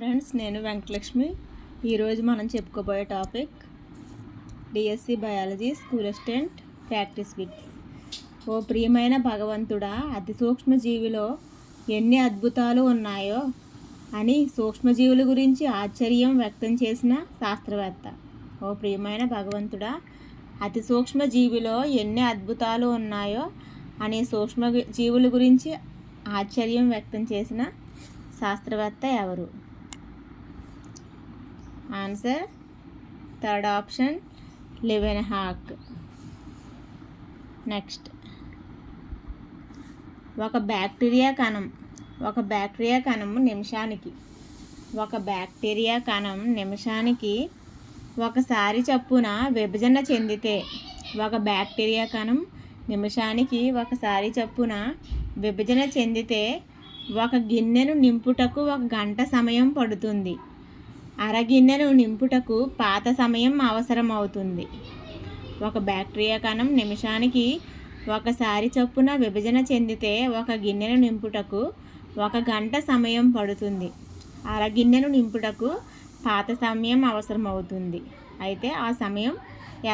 Friends, నేను వెంకటలక్ష్మి. ఈరోజు మనం చెప్పుకోబోయే topic DSC biology school assistant practice bit. ఓ ప్రియమైన భగవంతుడా, అతి సూక్ష్మజీవిలో ఎన్ని అద్భుతాలు ఉన్నాయో అని సూక్ష్మజీవుల గురించి ఆశ్చర్యం వ్యక్తం చేసిన శాస్త్రవేత్త. ఓ ప్రియమైన భగవంతుడా, అతి సూక్ష్మజీవిలో ఎన్ని అద్భుతాలు ఉన్నాయో అని సూక్ష్మజీవుల గురించి ఆశ్చర్యం వ్యక్తం చేసిన శాస్త్రవేత్త ఎవరు? Answer third option, Leeuwenhoek. Next, ఒక బ్యాక్టీరియా కణం నిమిషానికి ఒకసారి చప్పున విభజన చెందితే ఒక గిన్నెను నింపుటకు 1 గంట సమయం పడుతుంది. అరగిన్నెను నింపుటకు పాత సమయం అవసరమవుతుంది. ఒక బ్యాక్టీరియా కణం నిమిషానికి ఒకసారి చొప్పున విభజన చెందితే 1 గిన్నెను నింపుటకు 1 గంట సమయం పడుతుంది. అరగిన్నెను నింపుటకు పాత సమయం అవసరమవుతుంది. అయితే ఆ సమయం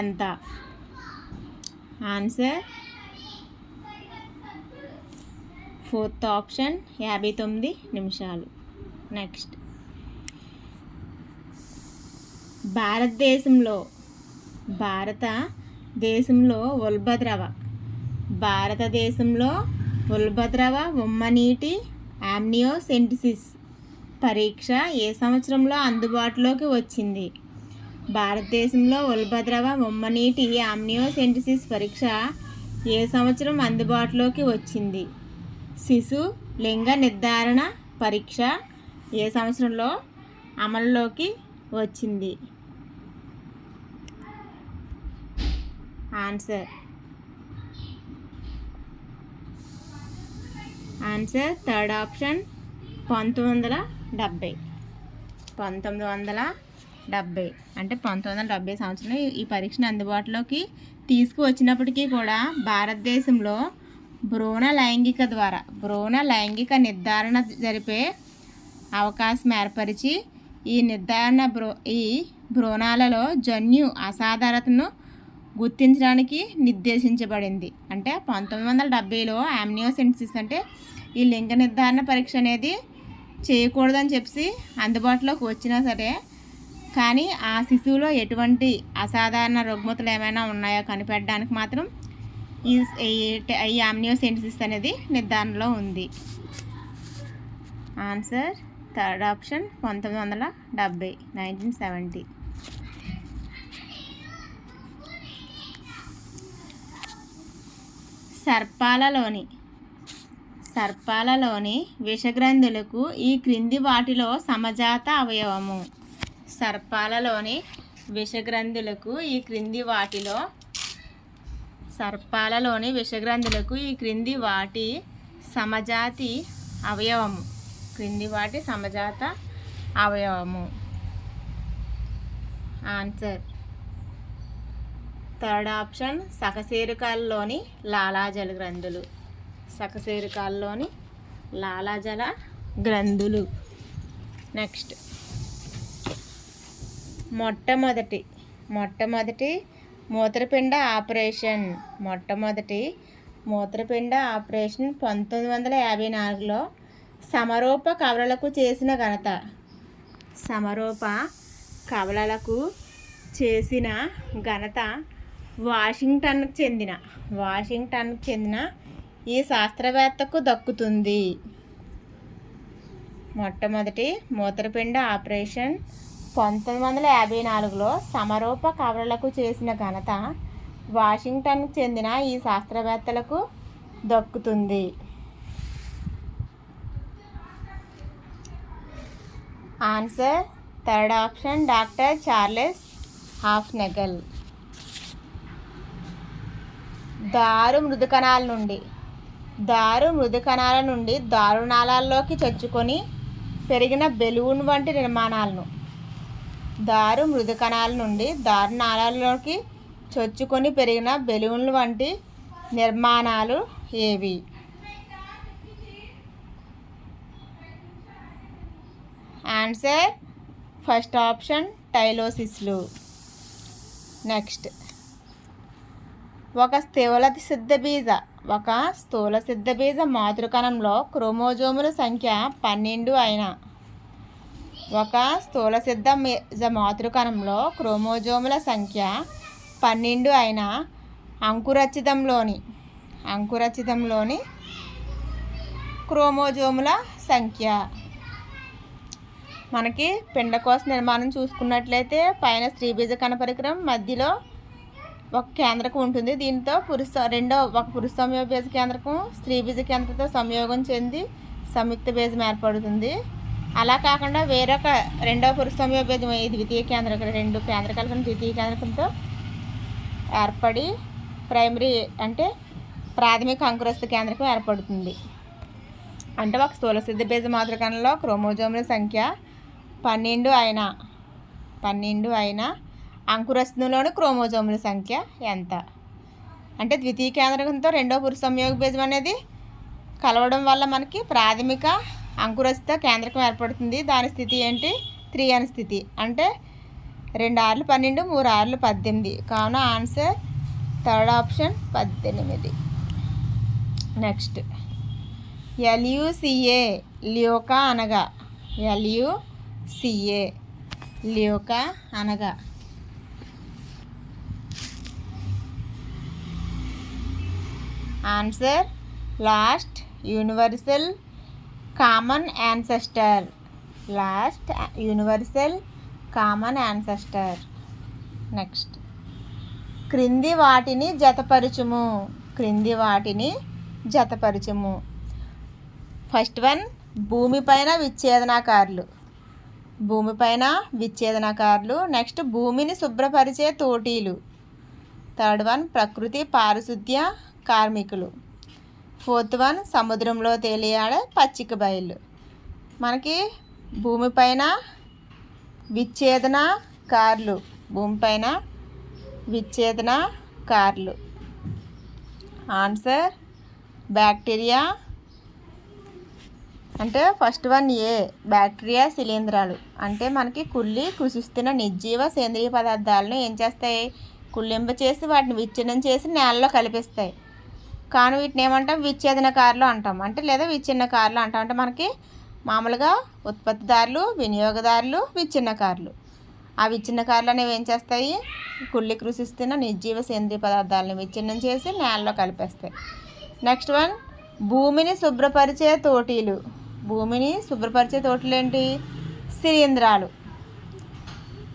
ఎంత? ఆన్సర్ ఫోర్త్ ఆప్షన్, 59 నిమిషాలు. నెక్స్ట్, భారతదేశంలో ఉల్బద్రవ ఉమ్మనీటి ఆమ్నియోసెంటిసిస్ పరీక్ష ఏ సంవత్సరంలో అందుబాటులోకి వచ్చింది? భారతదేశంలో ఉల్బద్రవ ఉమ్మనీటి ఆమ్నియోసెంటిసిస్ పరీక్ష ఏ సంవత్సరం అందుబాటులోకి వచ్చింది? శిశు లింగ నిర్ధారణ పరీక్ష ఏ సంవత్సరంలో అమలులోకి వచ్చింది? Answer third option, 1970. అంటే 1970 సంవత్సరంలో ఈ పరీక్షను అందుబాటులోకి తీసుకువచ్చినప్పటికీ కూడా భారతదేశంలో భ్రూణ లైంగిక నిర్ధారణ జరిపే అవకాశం ఏర్పరిచి ఈ భ్రూణాలలో జన్యు అసాధారణతను గుర్తించడానికి నిర్దేశించబడింది. అంటే 1970లో ఆమ్నియోసెంటిసిస్ అంటే ఈ లింగ నిర్ధారణ పరీక్ష అనేది చేయకూడదని చెప్పి అందుబాటులోకి వచ్చినా సరే, కానీ ఆ శిశువులో ఎటువంటి అసాధారణ రుగ్మతలు ఏమైనా ఉన్నాయో కనిపెట్టడానికి మాత్రం ఈ ఆమ్నియోసెంటిసిస్ అనేది నిర్ధారణలో ఉంది. Answer third option, 1970. సర్పాలలోని విషగ్రంథులకు ఈ క్రింది వాటిలో సమజాత అవయవము. సర్పాలలోని విషగ్రంథులకు ఈ క్రింది వాటి సమజాతి అవయవము. ఆన్సర్ థర్డ్ ఆప్షన్, సకశేరుకాల్లోని లాలాజల గ్రంథులు. నెక్స్ట్, మొట్టమొదటి మూత్రపిండ ఆపరేషన్ 1954లో సమరూప కవలలకు చేసిన ఘనత వాషింగ్టన్కు చెందిన ఈ శాస్త్రవేత్తకు దక్కుతుంది. మొట్టమొదటి మూత్రపిండ ఆపరేషన్ 1954లో సమరూప కవలలకు చేసిన ఘనత వాషింగ్టన్కు చెందిన ఈ శాస్త్రవేత్తలకు దక్కుతుంది. Answer third option, doctor Charles హాఫ్నెగల్. దారు మృదుకణాల నుండి దారునాళాల్లోకి చొచ్చుకొని పెరిగిన బెలూన్ వంటి నిర్మాణాలను నిర్మాణాలు ఏవి? ఆన్సర్ ఫస్ట్ ఆప్షన్ టైలోసిస్లు. నెక్స్ట్, ఒక స్థూల సిద్ధబీజ మాతృకణంలో క్రోమోజోముల సంఖ్య 12 అయిన ఒక స్థూల సిద్ధబీజ మాతృకణంలో క్రోమోజోముల సంఖ్య 12 అయిన అంకురచితంలోని క్రోమోజోముల సంఖ్య. మనకి పిండకోశ నిర్మాణం చూసుకున్నట్లయితే పైన స్త్రీబీజ కణ పరికరం, మధ్యలో ఒక కేంద్రకం ఉంటుంది. దీంతో ఒక పురుష సంయోగ బీజ కేంద్రకం స్త్రీబీజ కేంద్రంతో సంయోగం చెంది సంయుక్త బీజం ఏర్పడుతుంది. అలా కాకుండా వేరొక రెండవ పురుష సంయోగ బీజం ద్వితీయ కేంద్రకం, 2 కేంద్రకాలు ద్వితీయ కేంద్రకంతో ఏర్పడి ప్రాథమిక అంకురస్థ కేంద్రకం ఏర్పడుతుంది. అంటే ఒక స్థూల సిద్ధ బీజ మాతృకణంలో క్రోమోజోముల సంఖ్య 12 అయిన అంకురస్థంలోని క్రోమోజోముల సంఖ్య ఎంత? అంటే ద్వితీయ కేంద్రకంతో రెండో పురుష సంయోగ బీజం అనేది కలవడం వల్ల మనకి ప్రాథమిక అంకురస్థ కేంద్రకం ఏర్పడుతుంది. దాని స్థితి ఏంటి? 3 అని స్థితి. అంటే 2 6 12, 3 6 18. కావున answer third option 18. Next, LUCA ల్యూకా అనగా LUCA ల్యూకా అనగా answer last universal common ancestor. Next, క్రింది వాటిని జతపరచుము. ఫస్ట్ వన్, భూమిపైన విచ్ఛేదనకారులు. నెక్స్ట్, భూమిని శుభ్రపరిచే తోటీలు. థర్డ్ వన్, ప్రకృతి పారిశుద్ధ్య కార్మికులు. ఫోర్త్ వన్, సముద్రంలో తేలియాడే పచ్చిక బయళ్ళు. మనకి భూమిపైన విచ్ఛేదనకారులు. Answer bacteria. అంటే ఫస్ట్ వన్ ఏ, బ్యాక్టీరియా శిలీంధ్రాలు. అంటే మనకి కుళ్ళి కృషిస్తున్న నిర్జీవ సేంద్రియ పదార్థాలను ఏం చేస్తాయి? కుళ్ళింప చేసి వాటిని విచ్ఛిన్నం చేసి నేలలో కలిపిస్తాయి. కానీ వీటిని ఏమంటాం? విచ్ఛేదనకారులు అంటాం. లేదా విచ్ఛిన్నకారులు అంటాం. అంటే మనకి మామూలుగా ఉత్పత్తిదారులు, వినియోగదారులు, విచ్ఛిన్నకారులు. ఆ విచ్ఛిన్నకారులు అనేవి ఏం చేస్తాయి? కుళ్ళి కృషిస్తున్న నిర్జీవ సేంద్రియ పదార్థాలను విచ్ఛిన్నం చేసి నేలలో కలిపేస్తాయి. నెక్స్ట్ వన్, భూమిని శుభ్రపరిచే తోటీలు ఏంటి? శిలీంధ్రాలు.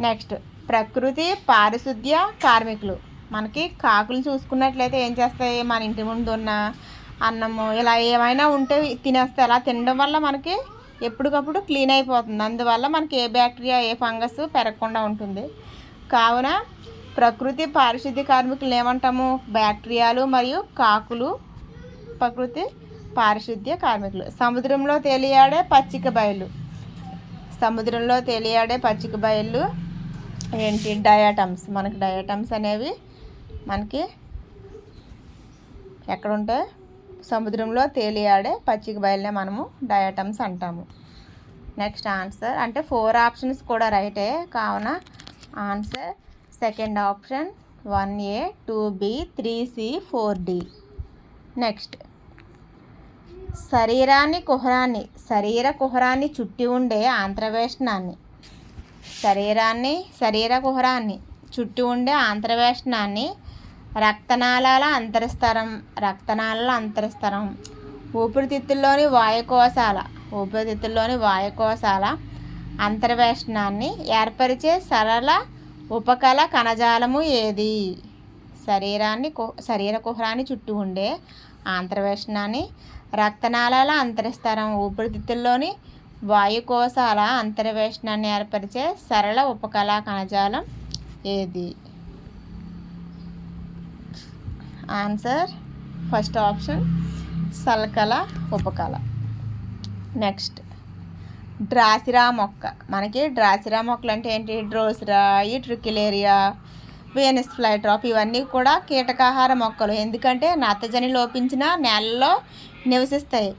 నెక్స్ట్, ప్రకృతి పారిశుద్ధ్య కార్మికులు. మనకి కాకులు చూసుకున్నట్లయితే ఏం చేస్తాయి? మన ఇంటి ముందు ఉన్న అన్నము ఇలా ఏమైనా ఉంటే తినేస్తాయి. అలా తినడం వల్ల మనకి ఎప్పటికప్పుడు క్లీన్ అయిపోతుంది. అందువల్ల మనకి ఏ బ్యాక్టీరియా ఏ ఫంగస్ పెరగకుండా ఉంటుంది. కావున ప్రకృతి పారిశుద్ధ్య కార్మికులు ఏమంటాము? బ్యాక్టీరియాలు మరియు కాకులు ప్రకృతి పారిశుద్ధ్య కార్మికులు. సముద్రంలో తేలియాడే పచ్చిక బయళ్ళు ఏంటి? డయాటమ్స్. మనకి డయాటమ్స్ అనేవి మనకి ఎక్కడుంటాయి? సముద్రంలో తేలియాడే పచ్చిక బయలునే మనము డయాటమ్స్ అంటాము. నెక్స్ట్ ఆన్సర్ అంటే 4 ఆప్షన్స్ కూడా రైటే. కావున answer second option 1A, 2B, 3C, 4D. Next, శరీర కుహరాన్ని చుట్టి ఉండే ఆంత్రవేష్టనాన్ని రక్తనాళాల అంతరస్థరం, ఊపిరితిత్తుల్లోని వాయుకోశాల అంతర్వేష్టనాన్ని ఏర్పరిచే సరళ ఉపకల కణజాలము ఏది? శరీర కుహరాన్ని చుట్టూ ఉండే ఆంతర్వేష్టనాన్ని, రక్తనాళాల అంతరస్థరం, ఊపిరితిత్తుల్లోని వాయుకోశాల అంతర్వేష్టనాన్ని ఏర్పరిచే సరళ ఉపకళ కణజాలం ఏది? ఆన్సర్ ఫస్ట్ ఆప్షన్ సల్కల ఉపకళ. నెక్స్ట్, డ్రాసిరా మొక్క. మనకి డ్రాసిరా మొక్కలు అంటే ఏంటి? డ్రోసిరా, ట్రికిలేరియా, వీనస్ ఫ్లైట్రాప్ ఇవన్నీ కూడా కీటకాహార మొక్కలు. ఎందుకంటే నత్రజని లోపించిన నేలలో నివసిస్తాయి.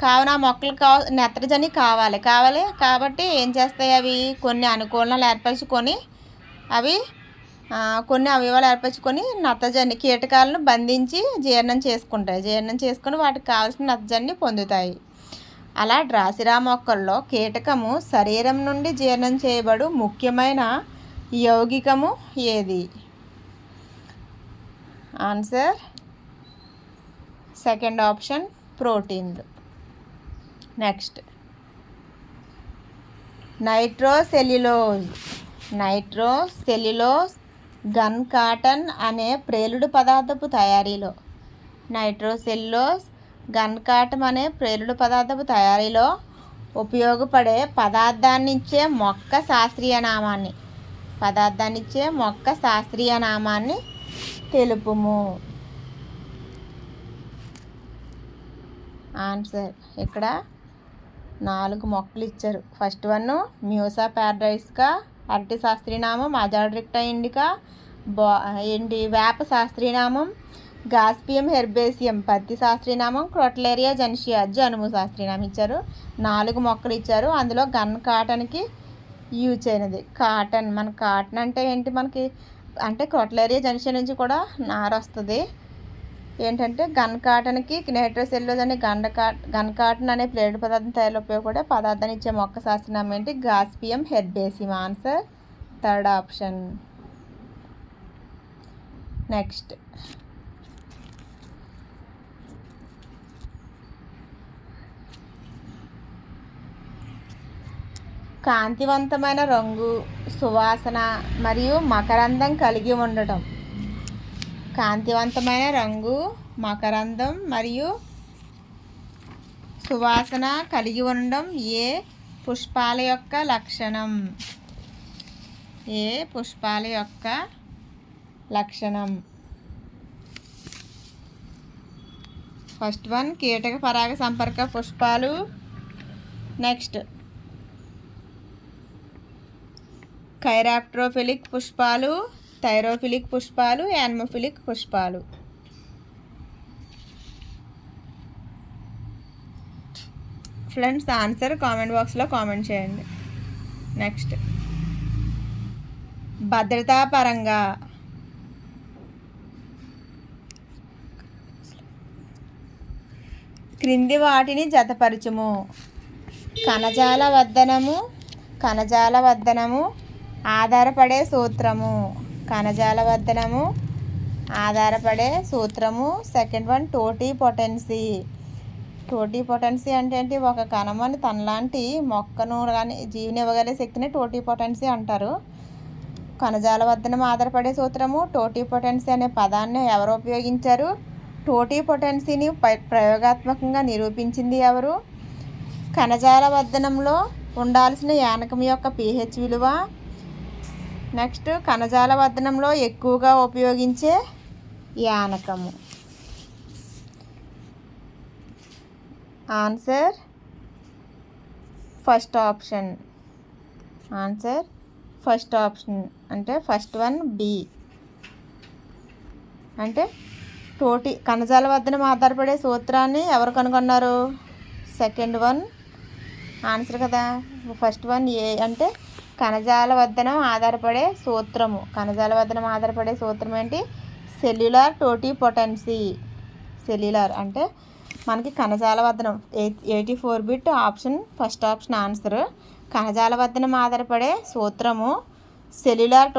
కావున ఆ మొక్కలకు నత్రజని కావాలి కాబట్టి ఏం చేస్తాయి అవి కొన్ని అనుకూలనలు ఏర్పరచుకొని అవి కొన్ని అవయవాలు ఏర్పరచుకొని నత్రజని కీటకాలను బంధించి జీర్ణం చేసుకొని వాటికి కావాల్సిన నత్రజనిని పొందుతాయి. అలా డ్రాసిరా మొక్కల్లో కీటకము శరీరం నుండి జీర్ణం చేయబడు ముఖ్యమైన యౌగికము ఏది? ఆన్సర్ సెకండ్ ఆప్షన్ ప్రోటీన్లు. నెక్స్ట్ నైట్రోసెల్యులోజ్ గన్ కాటన్ అనే ప్రేలుడు పదార్థపు తయారీలో ఉపయోగపడే పదార్థాన్నిచ్చే మొక్క శాస్త్రీయ నామాన్ని తెలుపుము. ఆన్సర్ ఇక్కడ 4 మొక్కలు ఇచ్చారు. ఫస్ట్ వన్ మ్యూసా ప్యారడైస్కా, అరటి శాస్త్రీనామం అజాడిరెక్టా ఇండికా, వేప శాస్త్రీనామం గాస్పియం హెర్బేసియం, పత్తి శాస్త్రీనామం క్రోటలేరియా జెన్షియా, జనుము శాస్త్రీనామం ఇచ్చారు. 4 మొక్కలు ఇచ్చారు. అందులో గన్ కాటన్కి యూజ్ అయినది కాటన్. మన కాటన్ అంటే ఏంటి? మనకి అంటే క్రోటలేరియా జెన్షియా నుంచి కూడా నార వస్తుంది. ఏంటంటే గన్ కాటన్కి నైట్రోసెల్యులోజ్ అనే గన్ కాటన్ అనే ప్లేట్ పదార్థం తయారు ఉపయోగపడే పదార్థాన్ని ఇచ్చే మొక్క శాస్త్రనామం ఏంటి? Gossypium herbaceum. Answer third option. Next కాంతివంతమైన రంగు, సువాసన మరియు మకరందం కలిగి ఉండటం. కాంతివంతమైన రంగు, మకరందం మరియు సువాసన కలిగి ఉండడం ఏ పుష్పాల యొక్క లక్షణం? ఫస్ట్ వన్ కీటక పరాగ సంపర్క పుష్పాలు. నెక్స్ట్ కైరాప్ట్రోఫిలిక్ పుష్పాలు, థైరోఫిలిక్ పుష్పాలు, యాన్మోఫిలిక్ పుష్పాలు. ఫ్రెండ్స్ ఆన్సర్ కామెంట్ బాక్స్లో కామెంట్ చేయండి. నెక్స్ట్ భద్రతా పరంగా క్రింది వాటిని జతపరచుము. కణజాల వర్ధనము ఆధారపడే సూత్రము. సెకండ్ వన్ టోటీ పొటెన్సీ అంటే ఏంటి? ఒక కణమని తనలాంటి మొక్కను కానీ జీవిని ఇవ్వగలిగే శక్తిని టోటీ పొటెన్సీ అంటారు. కణజాల వర్ధనం ఆధారపడే సూత్రము. టోటీ పొటెన్సీ అనే పదాన్ని ఎవరు ఉపయోగించారు? టోటీ పొటెన్సీని ప్రయోగాత్మకంగా నిరూపించింది ఎవరు? కణజాల వర్ధనంలో ఉండాల్సిన యానకం యొక్క pH విలువ. నెక్స్ట్ కణజాల వర్ధనంలో ఎక్కువగా ఉపయోగించే యానకము. Answer first option. అంటే ఫస్ట్ వన్ బి. అంటే కణజాల వర్ధనం ఆధారపడే సూత్రాన్ని ఎవరు కనుగొన్నారు? సెకండ్ వన్ ఆన్సర్ కదా. ఫస్ట్ వన్ ఏ అంటే కణజాల వర్ధనం ఆధారపడే సూత్రము. ఏంటి? Cellular totipotency. అంటే మనకి కణజాల వర్ధనం 84 bit option first option answer. కణజాల వర్ధనం ఆధారపడే సూత్రము cellular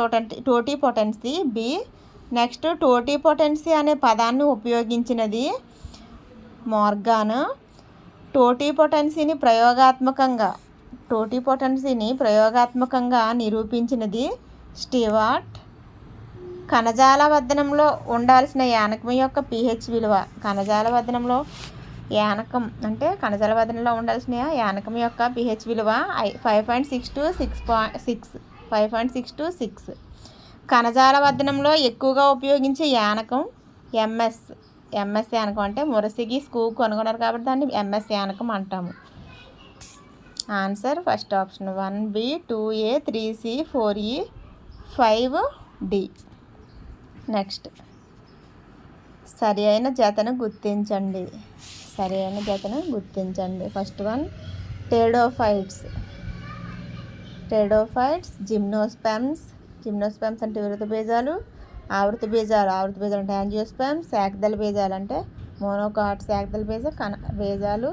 totipotency B. Next totipotency అనే పదాన్ని ఉపయోగించినది మోర్గాన్. టోటీ పొటెన్సీని ప్రయోగాత్మకంగా నిరూపించినది స్టీవార్ట్. కణజాల వర్ధనంలో ఉండాల్సిన యానకం యొక్క pH విలువ. కణజాల వర్ధనంలో ఉండాల్సిన యానకం యొక్క pH విలువ 5.6 to 6. కణజాల వర్ధనంలో ఎక్కువగా ఉపయోగించే యానకం MS యానకం. అంటే మురసిగి స్కూప్ కనుగొన్నారు కాబట్టి దాన్ని MS యానకం అంటాము. Answer first option 1B 2A 3C 4E 5D. Next సరి అయిన జతను గుర్తించండి. సరైన జతను గుర్తించండి. First one pteridophytes. జిమ్నోస్పెర్మ్స్ అంటే వివృత బీజాలు. ఆవృత బీజాలు అంటే యాంజియోస్పెర్మ్స్. ఏకదళ బీజాలు అంటే మోనోకాట్స్. ఏకదళ బీజాలు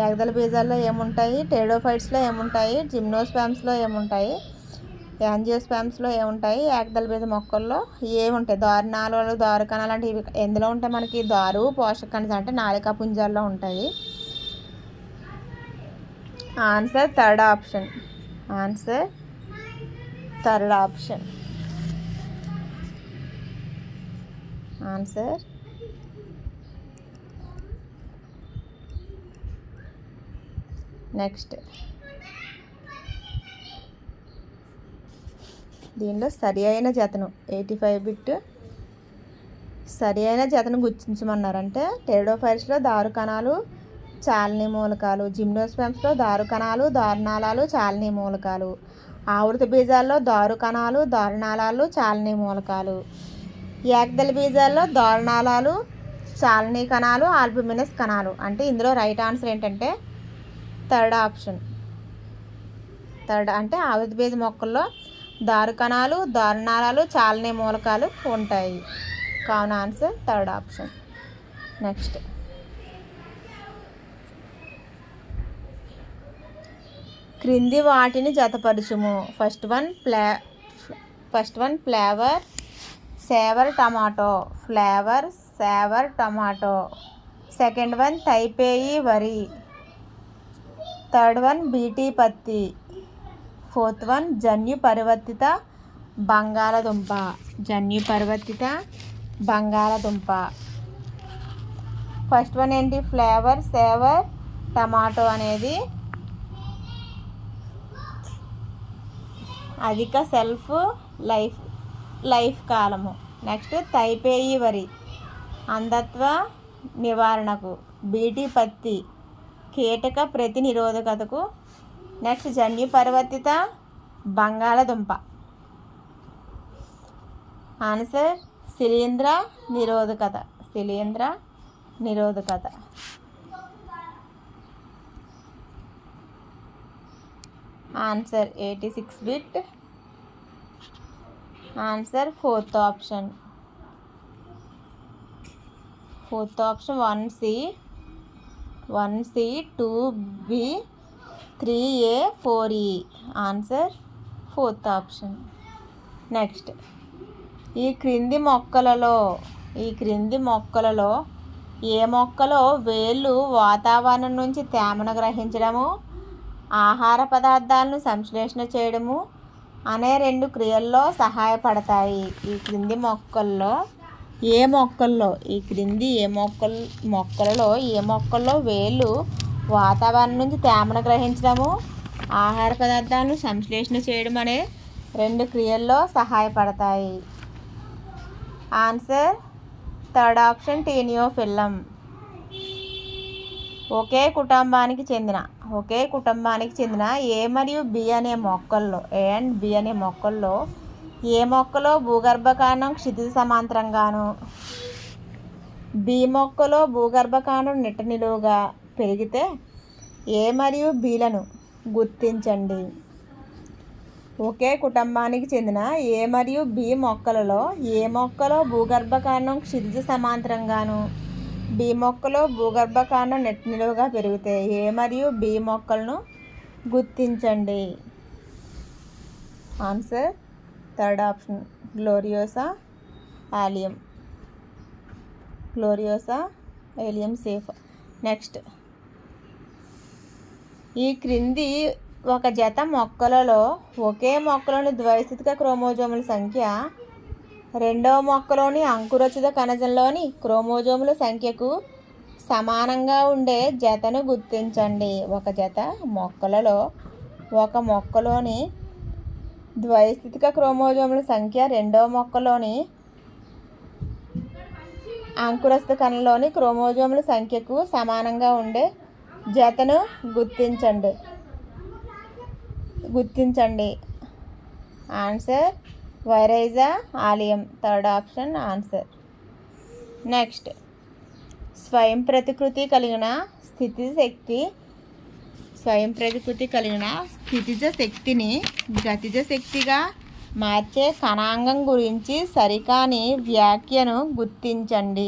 ఏకదళ బీజాల్లో ఏముంటాయి? టెరిడోఫైట్స్లో ఏముంటాయి? జిమ్నోస్పెర్మ్స్లో ఏముంటాయి? యాంజియోస్పెర్మ్స్లో ఏముంటాయి? ఏకదళ బీజ మొక్కల్లో ఏముంటాయి? దారునాళాలు, దారు కణాలు అంటే ఇవి ఎందులో ఉంటాయి? మనకి దారు, పోషక కణిజాలు అంటే నాళికా పుంజాల్లో ఉంటాయి. Answer third option. నెక్స్ట్ దీనిలో సరి అయిన జతను 85 బిట్ సరి అయిన జతను గుర్తించమన్నారంటే టెరిడోఫైట్స్లో దారు కణాలు, చాలని మూలకాలు. జిమ్నోస్పెర్మ్స్లో దారు కణాలు, దారునాళాలు, చాలని మూలకాలు. ఆవృత బీజాల్లో దారు కణాలు, దారునాళాలు, చాలని మూలకాలు. ఏకదళ బీజాల్లో దారునాళాలు, చాలని కణాలు, ఆల్బుమినస్ కణాలు. అంటే ఇందులో రైట్ ఆన్సర్ ఏంటంటే థర్డ్ ఆప్షన్. అంటే ఆవృత బీజ మొక్కల్లో దారు కణాలు, దారునాళాలు, చాలని మూలకాలు ఉంటాయి. కావున ఆన్సర్ థర్డ్ ఆప్షన్. నెక్స్ట్ క్రింది వాటిని జతపరచుము. First one Flavr Savr tomato. Second one Taipei వరి. థర్డ్ వన్ బీటీ పత్తి. ఫోర్త్ వన్ జన్యు పరివర్తిత బంగాళదుంప. ఫస్ట్ వన్ ఏంటి? ఫ్లేవర్ సేవర్ టమాటో అనేది అధిక సెల్ఫ్ లైఫ్ కాలము. నెక్స్ట్ తైపేయి వరి అంధత్వ నివారణకు. బీటీ పత్తి కీటక ప్రతినిరోధకతకు. నెక్స్ట్ జన్యు పరివర్తిత బంగాళదుంప ఆన్సర్ శిలీంధ్ర నిరోధకత. Answer 86 bit. Answer fourth option. 1C 2B 3A 4E. Answer fourth option. Next ఈ క్రింది మొక్కలలో ఏ మొక్కలో వేళ్ళు వాతావరణం నుంచి తేమను గ్రహించడము, ఆహార పదార్థాలను సంశ్లేషణ చేయడము అనే 2 క్రియల్లో సహాయపడతాయి? ఈ క్రింది మొక్కలలో ఏ మొక్కల్లో వేళ్ళు వాతావరణం నుంచి తేమను గ్రహించడము, ఆహార పదార్థాలను సంశ్లేషణ చేయడం అనే 2 క్రియల్లో సహాయపడతాయి? Answer third option Taeniophyllum. ఒకే కుటుంబానికి చెందిన ఏ మరియు బి అనే మొక్కల్లో ఏ మొక్కలో భూగర్భ కాండం క్షితిజ సమాంతరంగాను, బి మొక్కలో భూగర్భ కాండం నిట్ట నిలువుగా పెరిగితే ఏ మరియు బిలను గుర్తించండి. ఒకే కుటుంబానికి చెందిన ఏ మరియు బి మొక్కలలో ఏ మొక్కలో భూగర్భ కాండం క్షితిజ సమాంతరంగాను, బి మొక్కలో భూగర్భ కాండం నిట్ట నిలువుగా పెరిగితే ఏ మరియు బి మొక్కలను గుర్తించండి. Answer third option గ్లోరియోసా ఏలియం safe. Next ఈ క్రింది ఒక జత మొక్కలలో ఒకే మొక్కలోని ద్వైస్థితిక క్రోమోజోముల సంఖ్య రెండవ మొక్కలోని అంకురోచిత కణజంలోని క్రోమోజోముల సంఖ్యకు సమానంగా ఉండే జతను గుర్తించండి. ఒక జత మొక్కలలో ఒక మొక్కలోని ద్వైస్థితిక క్రోమోజోముల సంఖ్య రెండవ మొక్కలోని అంకురస్థ కణంలోని క్రోమోజోముల సంఖ్యకు సమానంగా ఉండే జతను గుర్తించండి. ఆన్సర్ వైరైజా Allium. Third option answer. Next స్వయం ప్రతికృతి కలిగిన స్థితిజ శక్తిని గతిజ శక్తిగా మార్చే కణాంగం గురించి సరికాని వ్యాఖ్యను గుర్తించండి.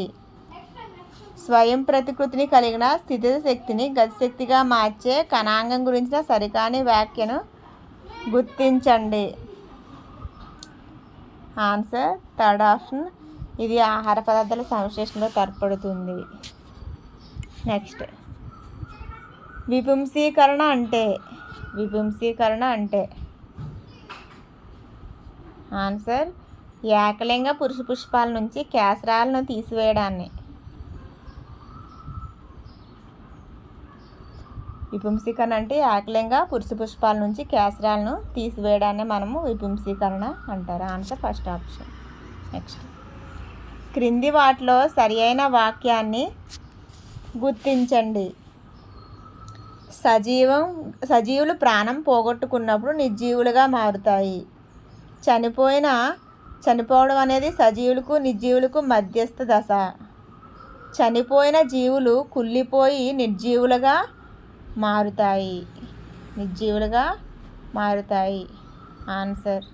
స్వయం ప్రతికృతిని కలిగిన స్థితిజ శక్తిని గతిశక్తిగా మార్చే కణాంగం గురించిన సరికాని వ్యాఖ్యను గుర్తించండి. Answer third option. ఇది ఆహార పదార్థాల సంశ్లేషణలో తోడ్పడుతుంది. నెక్స్ట్, విపుంసీకరణ అంటే ఆన్సర్ ఏకలింగ పురుష పుష్పాల నుంచి కేసరాలను తీసివేయడాన్ని. విపుంసీకరణ అంటే ఏకలింగ పురుష పుష్పాల నుంచి కేసరాలను తీసివేయడాన్ని మనము విపుంసీకరణ అంటారు. Answer first option. నెక్స్ట్, క్రింది వాటిలో సరి అయిన వాక్యాన్ని గుర్తించండి. సజీవులు ప్రాణం పోగొట్టుకున్నప్పుడు నిర్జీవులుగా మారుతాయి. చనిపోవడం అనేది సజీవులకు నిర్జీవులకు మధ్యస్థ దశ. చనిపోయిన జీవులు కుళ్ళిపోయి నిర్జీవులుగా మారుతాయి. ఆన్సర్.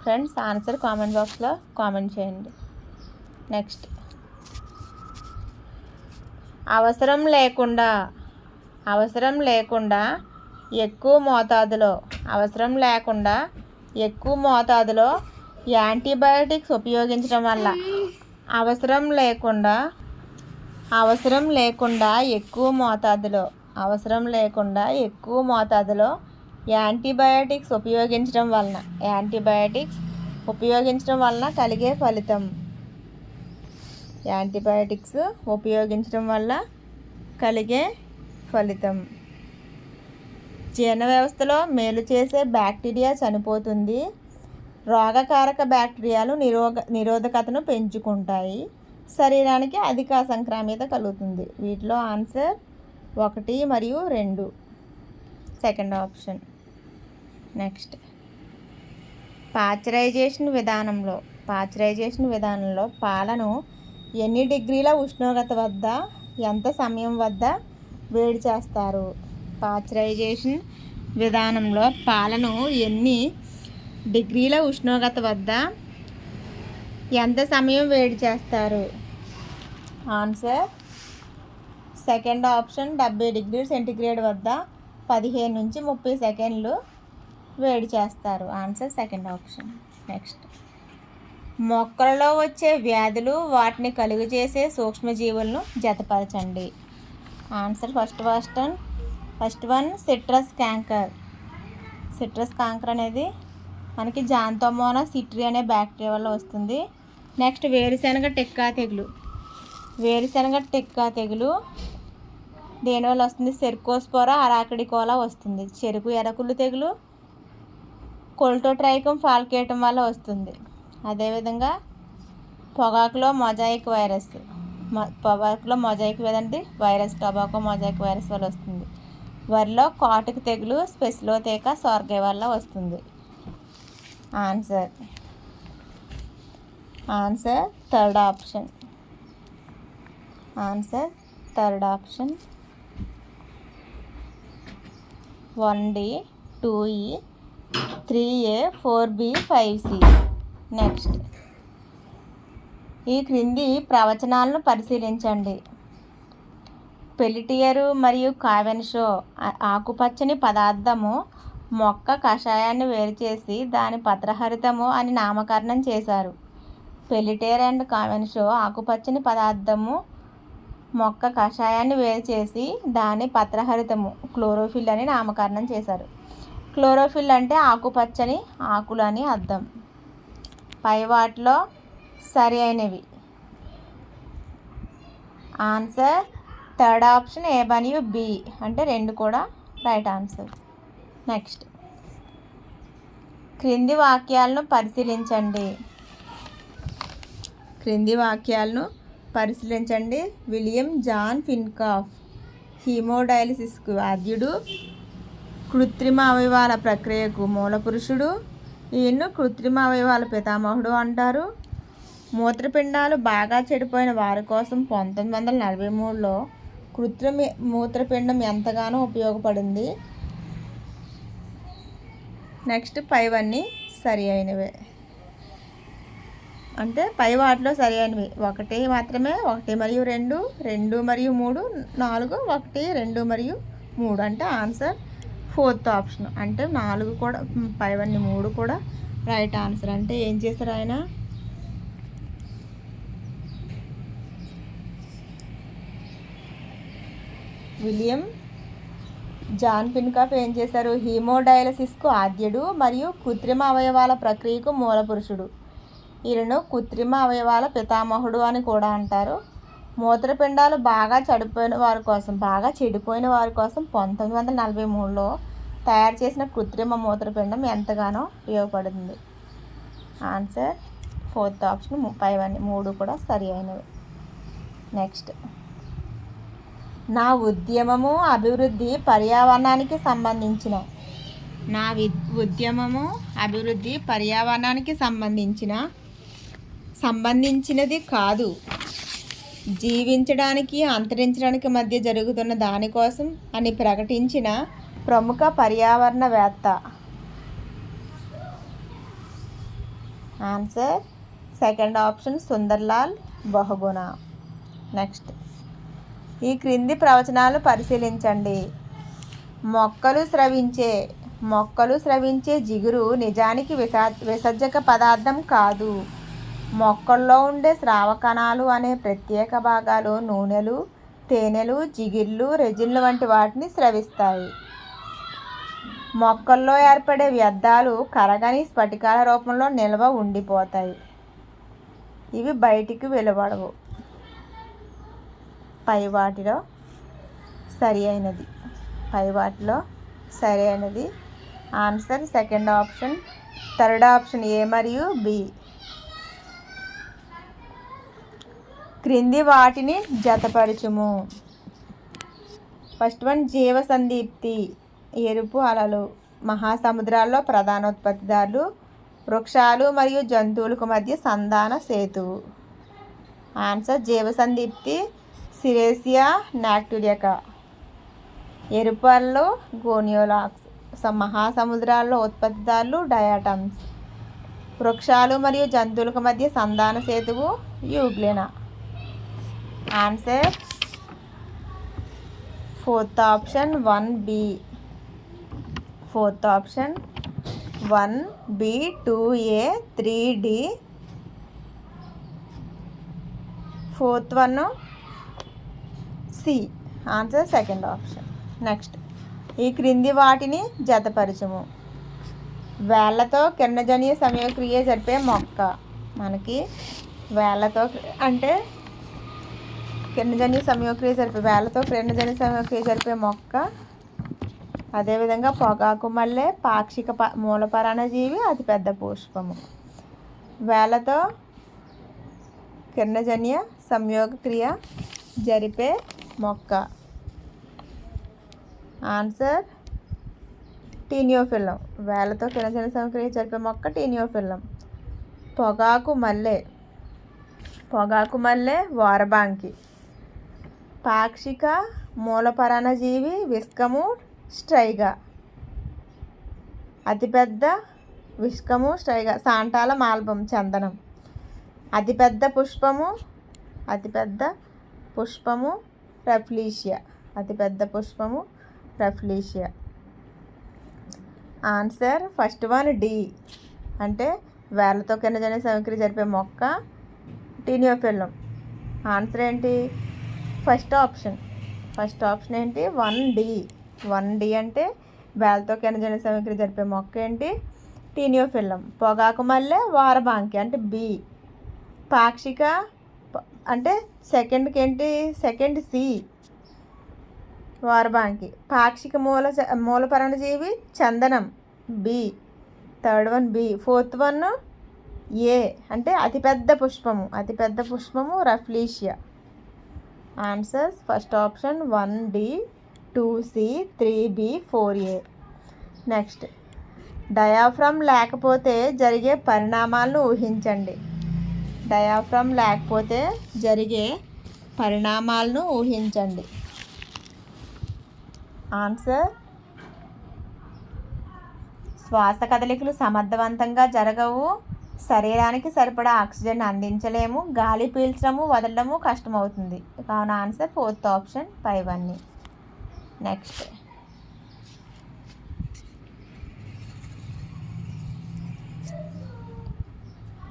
ఫ్రెండ్స్, ఆన్సర్ కామెంట్ బాక్స్లో కామెంట్ చేయండి. నెక్స్ట్, అవసరం లేకుండా ఎక్కువ మోతాదులో యాంటీబయాటిక్స్ ఉపయోగించడం వల్ల యాంటీబయాటిక్స్ ఉపయోగించడం వలన కలిగే ఫలితం. జీర్ణ వ్యవస్థలో మేలు చేసే బ్యాక్టీరియా చనిపోతుంది. రోగకారక బ్యాక్టీరియాలు నిరోధకతను పెంచుకుంటాయి. శరీరానికి అధిక సంక్రామ్యత కలుగుతుంది. వీటిలో ఆన్సర్ 1 మరియు 2 సెకండ్ ఆప్షన్. నెక్స్ట్, పాశ్చరైజేషన్ విధానంలో పాలను ఎన్ని డిగ్రీల ఉష్ణోగ్రత వద్ద ఎంత సమయం వద్ద వేడి చేస్తారు? పాశ్చరైజేషన్ విధానంలో పాలను ఎన్ని డిగ్రీల ఉష్ణోగ్రత వద్ద ఎంత సమయం వేడి చేస్తారు? Answer second option. 70 డిగ్రీల సెంటీగ్రేడ్ వద్ద 15 నుంచి 30 సెకండ్లు వేడి చేస్తారు. Answer second option. నెక్స్ట్, మొక్కలలో వచ్చే వ్యాధులు వాటిని కలుగు చేసే సూక్ష్మజీవులను జతపరచండి. Answer first one citrus canker అనేది మనకి జాంతోమోనాస్ సిట్రి అనే బ్యాక్టీరియా వల్ల వస్తుంది. నెక్స్ట్, వేరుశనగ టెక్కా తెగులు దేనివల్ల వస్తుంది? సెర్కోస్పోరా అరాకిడికోలా వస్తుంది. చెరుకు ఎరకులు తెగులు కొల్టోట్రైకం ఫాల్కేటం వల్ల వస్తుంది. అదేవిధంగా పొగాకులో mosaic virus tobacco mosaic virus వల్ల వస్తుంది. వరిలో కాటుక తెగులు స్పెసిలోథేకా సోర్గే వల్ల వస్తుంది. Answer third option. 1D 2E 3A 4B 5C. Next, ఈ క్రింది ప్రవచనాలను పరిశీలించండి. పెలిటియరు మరియు కావెన్షో ఆకుపచ్చని పదార్థము మొక్క కషాయాన్ని వేరుచేసి దాని పత్రహరితము అని నామకరణం చేశారు. పెలిటియర్ అండ్ కావెన్షో ఆకుపచ్చని పదార్థము మొక్క కషాయాన్ని వేరుచేసి దాని పత్రహరితము క్లోరోఫిల్ అని నామకరణం చేశారు. క్లోరోఫిల్ అంటే ఆకుపచ్చని ఆకులు అని అర్థం. పై వాటిలో సరి అయినవి. Answer third option. A మరియు B అంటే 2 కూడా రైట్ ఆన్సర్. నెక్స్ట్, క్రింది వాక్యాలను పరిశీలించండి. విలియం జాన్ ఫిన్కాఫ్ హీమోడయాలిసిస్కు ఆద్యుడు, కృత్రిమ అవయవాల ప్రక్రియకు మూలపురుషుడు. ఈయన్ను కృత్రిమ అవయవాల పితామహుడు అంటారు. మూత్రపిండాలు బాగా చెడిపోయిన వారి కోసం 1943లో కృత్రిమ మూత్రపిండం ఎంతగానో ఉపయోగపడింది. నెక్స్ట్ పైవన్నీ సరి అయినవే, అంటే పై వాటిలో సరి అయినవి 1 మాత్రమే. 1 మరియు 2, 2 మరియు 3, 4, 1, 2 మరియు 3 అంటే ఆన్సర్ 4th ఆప్షన్. అంటే 4 కూడా, పైవన్నీ 3 కూడా రైట్ ఆన్సర్. అంటే ఏం చేశారు ఆయన? విలియం జాన్ పిన్కాఫ్ ఏం చేశారు? హీమోడయాలసిస్కు ఆద్యుడు మరియు కృత్రిమ అవయవాల ప్రక్రియకు మూల పురుషుడు. ఈయనను కృత్రిమ అవయవాల పితామహుడు అని కూడా అంటారు. మూత్రపిండాలు బాగా చెడిపోయిన వారి కోసం 1943లో తయారు చేసిన కృత్రిమ మూత్రపిండం ఎంతగానో ఉపయోగపడుతుంది. Answer 4th option. 3 కూడా సరి అయినవి. నెక్స్ట్, నా ఉద్యమము అభివృద్ధి పర్యావరణానికి సంబంధించినది కాదు, జీవించడానికి అంతరించడానికి మధ్య జరుగుతున్న దానికోసం అని ప్రకటించిన ప్రముఖ పర్యావరణవేత్త. Answer 2nd option Sunderlal Bahuguna. Next, ఈ క్రింది ప్రవచనాలు పరిశీలించండి. మొక్కలు స్రవించే జిగురు నిజానికి విసర్జక పదార్థం కాదు. మొక్కల్లో ఉండే స్రావ కణాలు అనే ప్రత్యేక భాగాలు నూనెలు, తేనెలు, జిగిర్లు, రెజిన్లు వంటి వాటిని స్రవిస్తాయి. మొక్కల్లో ఏర్పడే వ్యర్థాలు కరగని స్ఫటికాల రూపంలో నిల్వ ఉండిపోతాయి. ఇవి బయటికి వెలువడవు. పై వాటిలో సరి అయినది answer 2nd option. 3rd option A మరియు బి. క్రింది వాటిని జతపరచుము. First one, జీవసందీప్తి. ఎరుపు అలలు మహాసముద్రాల్లో ప్రధానోత్పత్తిదారులు. వృక్షాలు మరియు జంతువులకు మధ్య సంధాన సేతువు. ఆన్సర్ జీవసందీప్తి సిరేసియా నాక్టిడికా. ఎరుపు అలలు గోనియోలాక్స్. మహాసముద్రాల్లో ఉత్పత్తిదారులు డయాటమ్స్. వృక్షాలు మరియు జంతువులకు మధ్య సంధాన సేతువు Euglena. Answer 4th option 1B. 4th option 1B, 2A, 3D. 4th one C. Answer 2nd option. Next, ఈ క్రింది వాటిని జతపరచుము. వేళ్లతో కిరణజన్య సమయక్రియ జరిపే మొక్క. మనకి వేళ్లతో అంటే కిరణజన్య సమయక్రియ జరిపే మొక్క. అదేవిధంగా పొగాకు మల్లె పాక్షిక మూలపరాణజీవి, అతిపెద్ద పుష్పము. వేళ్లతో కిరణజన్య సంయోగక్రియ జరిపే మొక్క. ఆన్సర్ టీనియోఫిల్లం. వేళ్లతో కిరణజన్య సంయోగక్రియ జరిపే మొక్క టీనియోఫిల్లం. పొగాకు మల్లె వారబాంకి. పాక్షిక మూలపరాణజీవి విస్కము స్ట్రైగా. అతిపెద్ద విస్కము స్ట్రైగా. సాంటాల మాల్బం చందనం. అతిపెద్ద పుష్పము rafflesia. Answer first one D. అంటే వేళ్లతో కిరణజన్య సమయక్రియ జరిపే మొక్క టీనియోఫిల్లం. ఆన్సర్ ఏంటి? ఫస్ట్ ఆప్షన్ ఏంటి? 1D అంటే వేళ్లతో కిరణజన్య సమయక్రియ జరిపే మొక్క ఏంటి? టీనియోఫిల్లం. పొగాకు మల్లె వారబాంకి అంటే బి. పాక్షిక అంటే సెకండ్కి ఏంటి? సెకండ్ సి వారబాంకి. పాక్షిక మూలపరాణజీవి చందనం B. 3rd one B. 4th one A అంటే అతిపెద్ద పుష్పము Rafflesia. Answers first option 1D, 2C, 3B, 4A. Next, diaphragm లేకపోతే జరిగే పరిణామాలను ఊహించండి. డయాఫ్రమ్ లేకపోతే జరిగే పరిణామాలను ఊహించండి. ఆన్సర్ శ్వాస కదలికలు సమర్థవంతంగా జరగవు, శరీరానికి సరిపడా ఆక్సిజన్ అందించలేము, గాలి పీల్చడము వదలడము కష్టమవుతుంది. కావున ఆన్సర్ 4th ఆప్షన్ పైవన్నీ. నెక్స్ట్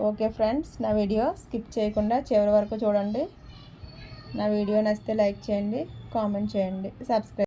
ఓకే ఫ్రెండ్స్, నా వీడియో స్కిప్ చేయకుండా చివరి వరకు చూడండి. నా వీడియో నచ్చితే లైక్ చేయండి, కామెంట్ చేయండి, సబ్స్క్రైబ్